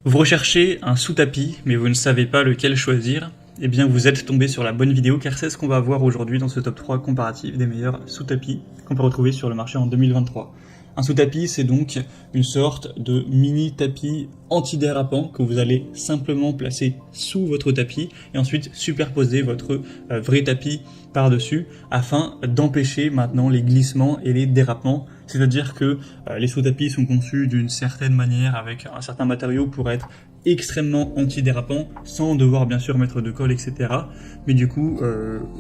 Vous recherchez un sous-tapis, mais vous ne savez pas lequel choisir. Eh bien, vous êtes tombé sur la bonne vidéo, car c'est ce qu'on va voir aujourd'hui dans ce top 3 comparatif des meilleurs sous-tapis qu'on peut retrouver sur le marché en 2023. Un sous-tapis, c'est donc une sorte de mini tapis antidérapant que vous allez simplement placer sous votre tapis et ensuite superposer votre vrai tapis par-dessus afin d'empêcher maintenant les glissements et les dérapements. C'est-à-dire que les sous-tapis sont conçus d'une certaine manière avec un certain matériau pour être extrêmement antidérapant sans devoir bien sûr mettre de colle, etc. Mais du coup,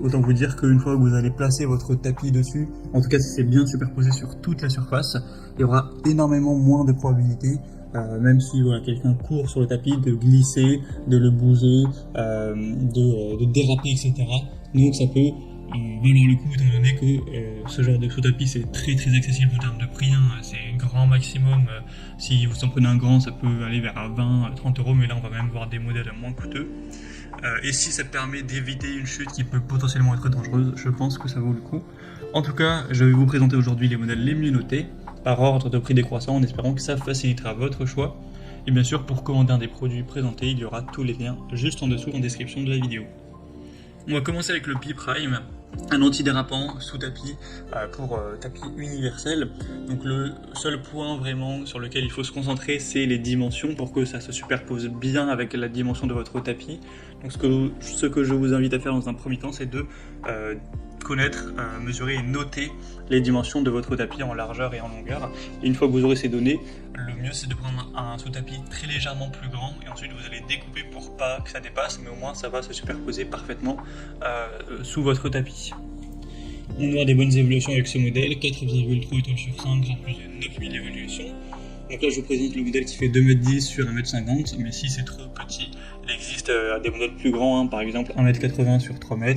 autant vous dire qu'une fois que vous allez placer votre tapis dessus, en tout cas si c'est bien superposé sur toute la surface, il y aura énormément moins de probabilité, même si voilà, quelqu'un court sur le tapis, de glisser, de le bouger, de déraper, etc. Donc ça peut valoir le coup étant donné que ce genre de sous-tapis c'est très accessible en termes de prix, hein. C'est grand maximum, si vous en prenez un grand ça peut aller vers 20-30 euros, mais là on va même voir des modèles moins coûteux. Et si ça permet d'éviter une chute qui peut potentiellement être dangereuse, je pense que ça vaut le coup. En tout cas, je vais vous présenter aujourd'hui les modèles les mieux notés, par ordre de prix décroissant, en espérant que ça facilitera votre choix. Et bien sûr, pour commander un des produits présentés, il y aura tous les liens juste en dessous en description de la vidéo. On va commencer avec le P-Prime, un antidérapant sous tapis pour tapis universel. Donc le seul point vraiment sur lequel il faut se concentrer, c'est les dimensions pour que ça se superpose bien avec la dimension de votre tapis. Donc ce que je vous invite à faire dans un premier temps, c'est de connaître, mesurer et noter les dimensions de votre tapis en largeur et en longueur. Et une fois que vous aurez ces données, le mieux c'est de prendre un sous-tapis très légèrement plus grand et ensuite vous allez découper pour pas que ça dépasse, mais au moins ça va se superposer parfaitement sous votre tapis. On aura des bonnes évolutions avec ce modèle, 4,3 étoiles sur 5, genre plus de 9000 évolutions. Donc là je vous présente le modèle qui fait 2,10 m sur 1,50 m, mais si c'est trop petit, il existe des modèles plus grands, hein, par exemple 1,80 m sur 3 m,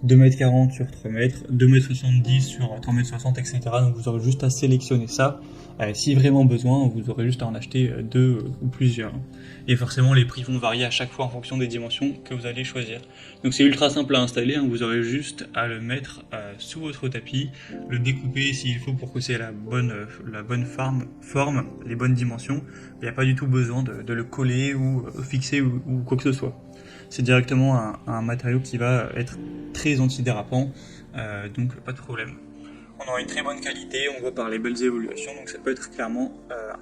2,40 m sur 3 m, 2,70 m sur 3,60 m, etc. Donc vous aurez juste à sélectionner ça. Si vraiment besoin, vous aurez juste à en acheter deux ou plusieurs. Et forcément, les prix vont varier à chaque fois en fonction des dimensions que vous allez choisir. Donc c'est ultra simple à installer, hein. Vous aurez juste à le mettre sous votre tapis, le découper s'il faut pour que c'est la bonne forme, les bonnes dimensions. Il n'y a pas du tout besoin de le coller ou fixer ou quoi que ce soit. C'est directement un matériau qui va être très antidérapant, donc pas de problème. On aura une très bonne qualité, on voit par les belles évolutions, donc ça peut être clairement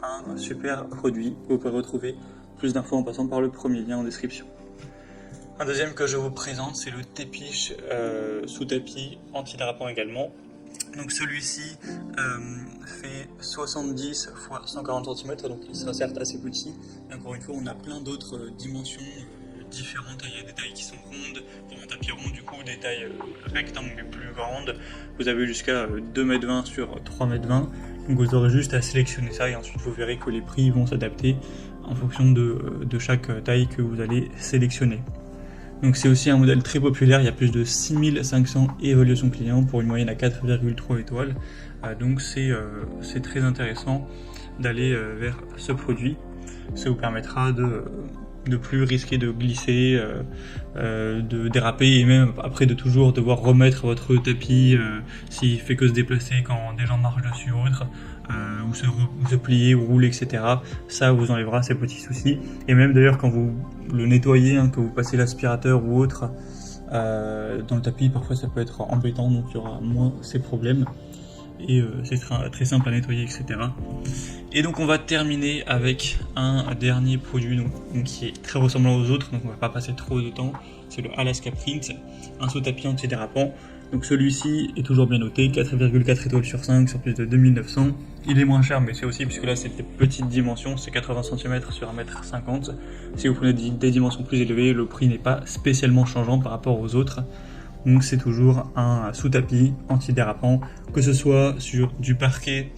un super produit. Vous pouvez retrouver plus d'infos en passant par le premier lien en description. Un deuxième que je vous présente, c'est le Tepish sous tapis antidérapant également. Donc celui-ci fait 70 x 140 cm, donc il sera certes assez petit. Et encore une fois, on a plein d'autres dimensions différentes. Il y a des tailles qui sont rondes, pour un tapis rond du coup, des tailles rectangles mais plus grandes. Vous avez jusqu'à 2,20 m sur 3,20 m. Donc vous aurez juste à sélectionner ça et ensuite vous verrez que les prix vont s'adapter en fonction de chaque taille que vous allez sélectionner. Donc c'est aussi un modèle très populaire, il y a plus de 6500 évaluations clients pour une moyenne à 4,3 étoiles. Donc c'est très intéressant d'aller vers ce produit. Ça vous permettra de plus risquer de glisser, de déraper et même après de toujours devoir remettre votre tapis s'il fait que se déplacer quand des gens marchent dessus ou autre, ou se plier ou rouler, etc. Ça vous enlèvera ces petits soucis. Et même d'ailleurs quand vous le nettoyez, hein, que vous passez l'aspirateur ou autre dans le tapis, parfois ça peut être embêtant, donc il y aura moins ces problèmes. Et c'est très simple à nettoyer, etc. Et donc on va terminer avec un dernier produit donc qui est très ressemblant aux autres, donc on va pas passer trop de temps. C'est le Alaska Print, un sous-tapis antidérapant. Donc celui-ci est toujours bien noté, 4,4 étoiles sur 5 sur plus de 2900. Il est moins cher, mais c'est aussi puisque là c'est des petites dimensions, c'est 80 cm sur 1,50 m. Si vous prenez des dimensions plus élevées, le prix n'est pas spécialement changeant par rapport aux autres. Donc c'est toujours un sous-tapis antidérapant, que ce soit sur du parquet,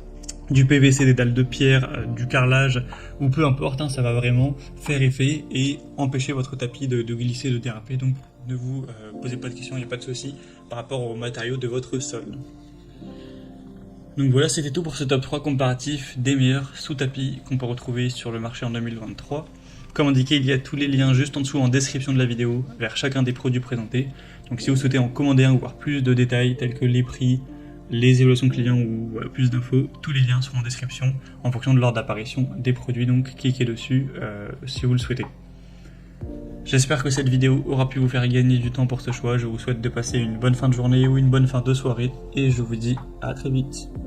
du PVC, des dalles de pierre, du carrelage, ou peu importe, hein, ça va vraiment faire effet et empêcher votre tapis de glisser, de déraper. Donc ne vous posez pas de questions, il n'y a pas de souci par rapport aux matériaux de votre sol. Donc voilà, c'était tout pour ce top 3 comparatif des meilleurs sous-tapis qu'on peut retrouver sur le marché en 2023. Comme indiqué, il y a tous les liens juste en dessous en description de la vidéo vers chacun des produits présentés. Donc si vous souhaitez en commander un ou voir plus de détails tels que les prix, les évaluations clients ou voilà, plus d'infos, tous les liens sont en description en fonction de l'ordre d'apparition des produits, donc cliquez dessus si vous le souhaitez. J'espère que cette vidéo aura pu vous faire gagner du temps pour ce choix, je vous souhaite de passer une bonne fin de journée ou une bonne fin de soirée et je vous dis à très vite.